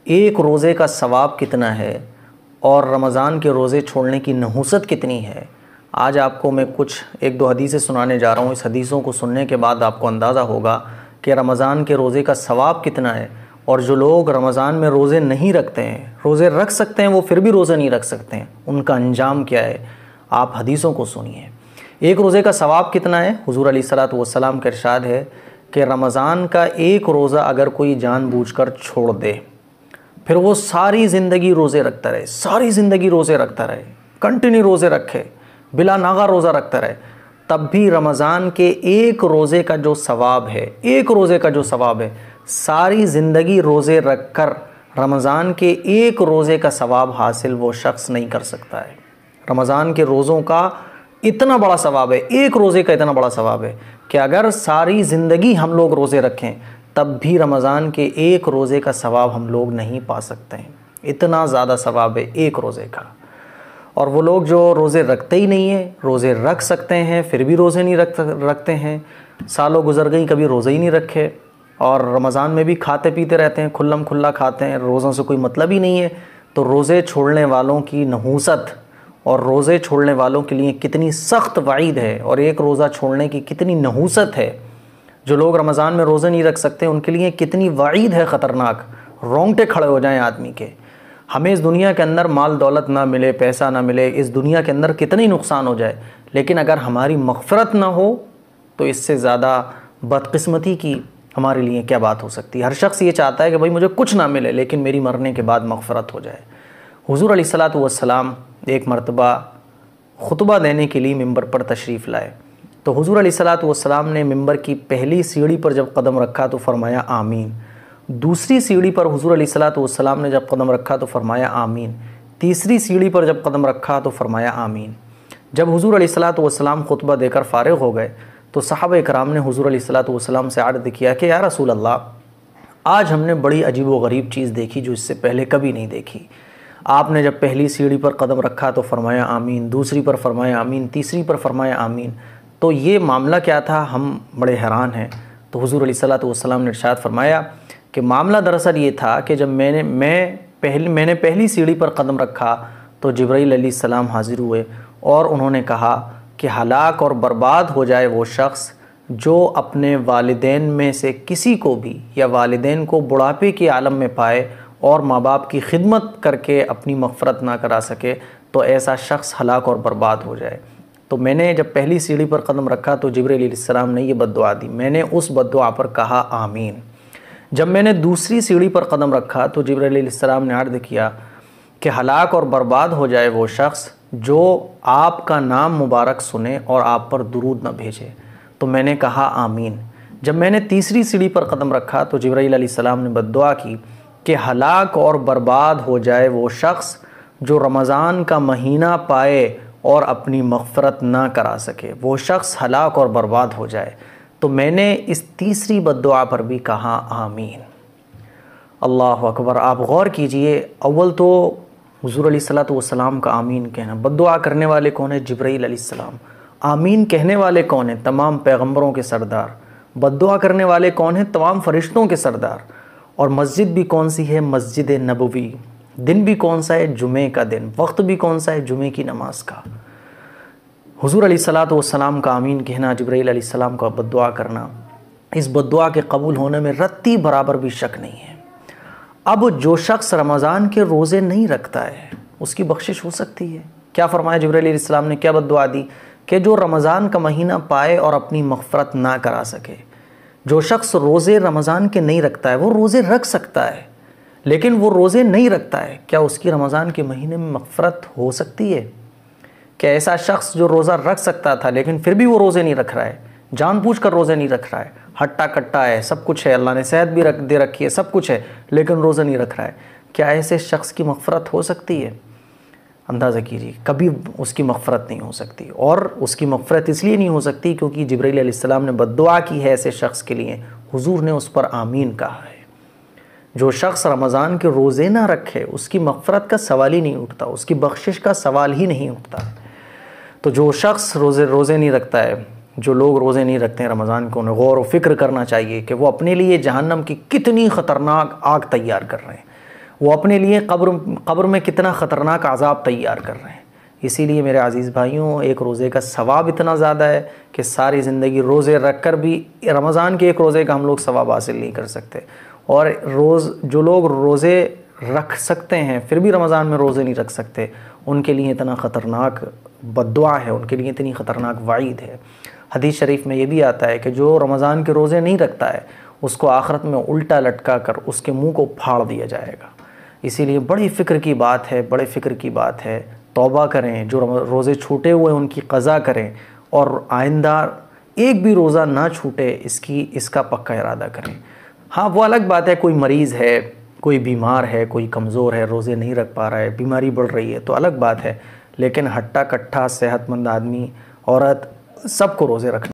एक रोज़े का सवाब कितना है और रमज़ान के रोज़े छोड़ने की नहुसत कितनी है, आज आपको मैं कुछ एक दो हदीसें सुनाने जा रहा हूँ। इस हदीसों को सुनने के बाद आपको अंदाज़ा होगा कि रमज़ान के रोज़े का सवाब कितना है। और जो लोग रमज़ान में रोज़े नहीं रखते हैं, रोज़े रख सकते हैं वो फिर भी रोज़े नहीं रख सकते हैं, उनका अंजाम क्या है, आप हदीसों को सुनिए। एक रोज़े का सवाब कितना है? हुज़ूर अलैहिस्सलातु वस्सलाम का इरशाद है कि रमज़ान का एक रोज़ा अगर कोई जानबूझकर छोड़ दे, फिर वो सारी ज़िंदगी रोज़े रखता रहे, सारी ज़िंदगी रोज़े रखता रहे, कंटिन्यू रोज़े रखे, बिला नागा रोज़ा रखता रहे, तब भी रमज़ान के एक रोज़े का जो सवाब है, एक रोज़े का जो सवाब है, सारी ज़िंदगी रोज़े रख कर रमज़ान के एक रोज़े का सवाब हासिल वो शख्स नहीं कर सकता है। रमज़ान के रोज़ों का इतना बड़ा सवाब है, एक रोज़े का इतना बड़ा सवाब है कि अगर सारी ज़िंदगी हम लोग रोज़े रखें तब भी रमज़ान के एक रोज़े का सवाब हम लोग नहीं पा सकते हैं। इतना ज़्यादा सवाब है एक रोज़े का। और वो लोग जो रोज़े रखते ही नहीं हैं, रोज़े रख सकते हैं फिर भी रोज़े नहीं रखते हैं, सालों गुजर गई कभी रोज़े ही नहीं रखे, और रमज़ान में भी खाते पीते रहते हैं, खुल्लम खुल्ला खाते हैं, रोज़ों से कोई मतलब ही नहीं है। तो रोज़े छोड़ने वालों की नहूसत और रोज़े छोड़ने वालों के लिए कितनी सख्त वाइद है और एक रोज़ा छोड़ने की कितनी नहूसत है। जो लोग रमज़ान में रोज़े नहीं रख सकते उनके लिए कितनी वाइद है ख़तरनाक, रोंगटे खड़े हो जाएं आदमी के। हमें इस दुनिया के अंदर माल दौलत ना मिले, पैसा ना मिले, इस दुनिया के अंदर कितनी नुकसान हो जाए, लेकिन अगर हमारी मग़फ़िरत ना हो तो इससे ज़्यादा बदकिस्मती की हमारे लिए क्या बात हो सकती है। हर शख्स ये चाहता है कि भाई मुझे कुछ ना मिले लेकिन मेरी मरने के बाद मग़फ़िरत हो जाए। हुज़ूर अलैहिस्सलातु वस्सलाम एक मरतबा खुतबा देने के लिए मिंबर पर तशरीफ़ लाए। तो हुज़ूर अलैहिस्सलातु वस्सलाम ने मिंबर की पहली सीढ़ी पर जब कदम रखा तो फरमाया आमीन। दूसरी सीढ़ी पर हुज़ूर अलैहिस्सलातु वस्सलाम ने जब कदम रखा तो फरमाया आमीन। तीसरी सीढ़ी पर जब कदम रखा तो फरमाया आमीन। जब हुज़ूर अलैहिस्सलातु वस्सलाम खुतबा देकर फ़ारिग़ हो गए तो सहाबा इकराम ने हुज़ूर अलैहिस्सलातु वस्सलाम से अर्ज़ किया कि या रसूल अल्लाह, आज हमने बड़ी अजीब व गरीब चीज़ देखी जो इससे पहले कभी नहीं देखी। आपने जब पहली सीढ़ी पर कदम रखा तो फरमाया आमीन, दूसरी पर फरमाया आमीन, तीसरी पर फरमाया आमीन, तो ये मामला क्या था, हम बड़े हैरान हैं। तो हुज़ूर अलैहिस्सलातु वस्सलाम ने इरशाद फरमाया कि मामला दरअसल ये था कि जब मैंने पहली सीढ़ी पर कदम रखा तो जिब्राईल अलैहिस्सलाम हाज़िर हुए और उन्होंने कहा कि हलाक और बर्बाद हो जाए वो शख्स जो अपने वालिदैन में से किसी को भी या वालिदैन को बुढ़ापे के आलम में पाए और माँ बाप की खिदमत करके अपनी मग़फ़िरत ना करा सके, तो ऐसा शख्स हलाक और बर्बाद हो जाए। तो मैंने जब पहली सीढ़ी पर कदम रखा तो जिब्राईल अलैहिस्सलाम ने ये बद्दुआ दी, मैंने उस बद्दुआ पर कहा आमीन। जब मैंने दूसरी सीढ़ी पर कदम रखा तो जिब्राईल अलैहिस्सलाम ने अर्ज़ किया कि हलाक और बर्बाद हो जाए वो शख्स जो आपका नाम मुबारक सुने और आप पर दुरूद न भेजे, तो मैंने कहा आमीन। जब मैंने तीसरी सीढ़ी पर कदम रखा तो जिब्राईल अलैहिस्सलाम ने बद्दुआ की कि हलाक और बर्बाद हो जाए वो शख्स जो रमज़ान का महीना पाए और अपनी मग़फ़िरत ना करा सके, वो शख्स हलाक और बर्बाद हो जाए। तो मैंने इस तीसरी बद्दुआ पर भी कहा आमीन। अल्लाह अकबर। आप गौर कीजिए, अव्वल तो हुज़ूर अलैहिस्सलातु वस्सलाम का आमीन कहना, बद्दुआ करने वाले कौन है? जिब्राईल अलैहिस्सलाम। आमीन कहने वाले कौन है? तमाम पैगम्बरों के सरदार। बद्दुआ करने वाले कौन है? तमाम फरिश्तों के सरदार। और मस्जिद भी कौन सी है? मस्जिद नबवी। दिन भी कौन सा है? जुमे का दिन। वक्त भी कौन सा है? जुमे की नमाज का। हुज़ूर अलैहिस्सलातु वस्सलाम का आमीन कहना, जिब्राईल अलैहिस्सलाम का बद्दुआ करना, इस बद्दुआ के कबूल होने में रत्ती बराबर भी शक नहीं है। अब जो शख्स रमज़ान के रोज़े नहीं रखता है उसकी बख्शिश हो सकती है। क्या फरमाया जिब्राईल अलैहिस्सलाम ने, क्या बद्दुआ दी कि जो रमज़ान का महीना पाए और अपनी मग़फ़िरत ना करा सके। जो शख्स रोज़े रमज़ान के नहीं रखता है वो रोज़े रख सकता है लेकिन वो रोज़े नहीं रखता है, क्या उसकी रमज़ान के महीने में मग़फ़िरत हो सकती है? क्या ऐसा शख्स जो रोज़ा रख सकता था लेकिन फिर भी वो रोज़े नहीं रख रहा है, जानबूझकर रोज़े नहीं रख रहा है, हट्टा कट्टा है, सब कुछ है, अल्लाह ने सेहत भी दे रखी है, सब कुछ है, लेकिन रोज़ा नहीं रख रहा है, क्या ऐसे शख्स की मग़फ़िरत हो सकती है? अंदाज़ा कीजिए, कभी उसकी मग़फ़िरत नहीं हो सकती। और उसकी मग़फ़िरत इसलिए नहीं हो सकती क्योंकि जिब्राईल अलैहिस्सलाम ने बद्दुआ की है ऐसे शख्स के लिए, हुज़ूर ने उस पर आमीन कहा है। जो शख्स रमज़ान के रोज़े ना रखे उसकी मग़फ़िरत का सवाल ही नहीं उठता, उसकी बख्शिश का सवाल ही नहीं उठता। तो जो शख्स रोज़े नहीं रखता है, जो लोग रोज़े नहीं रखते हैं रमज़ान को, उन्हें गौर व फिक्र करना चाहिए कि वो अपने लिए जहन्नम की कितनी ख़तरनाक आग तैयार कर रहे हैं। वो अपने लिए कब्र में कितना ख़तरनाक अज़ाब तैयार कर रहे हैं। इसीलिए मेरे अज़ीज़ भाइयों, एक रोज़े का सवाब इतना ज़्यादा है कि सारी ज़िंदगी रोज़े रख कर भी रमज़ान के एक रोज़े का हम लोग सवाब हासिल नहीं कर सकते। और जो लोग रोज़े रख सकते हैं फिर भी रमज़ान में रोज़े नहीं रख सकते, उनके लिए इतना ख़तरनाक बद्दुआ है, उनके लिए इतनी ख़तरनाक वाईद है। हदीस शरीफ में ये भी आता है कि जो रमज़ान के रोज़े नहीं रखता है उसको आखिरत में उल्टा लटका कर उसके मुंह को फाड़ दिया जाएगा। इसीलिए बड़ी फ़िक्र की बात है, बड़े फ़िक्र की बात है। तौबा करें, जो रोज़े छूटे हुए उनकी क़ज़ा करें और आइंदा एक भी रोज़ा ना छूटे इसका पक्का इरादा करें। हाँ, वो अलग बात है, कोई मरीज़ है, कोई बीमार है, कोई कमज़ोर है, रोज़े नहीं रख पा रहा है, बीमारी बढ़ रही है, तो अलग बात है। लेकिन हट्टा कट्ठा सेहतमंद आदमी, औरत, सबको रोज़े रखना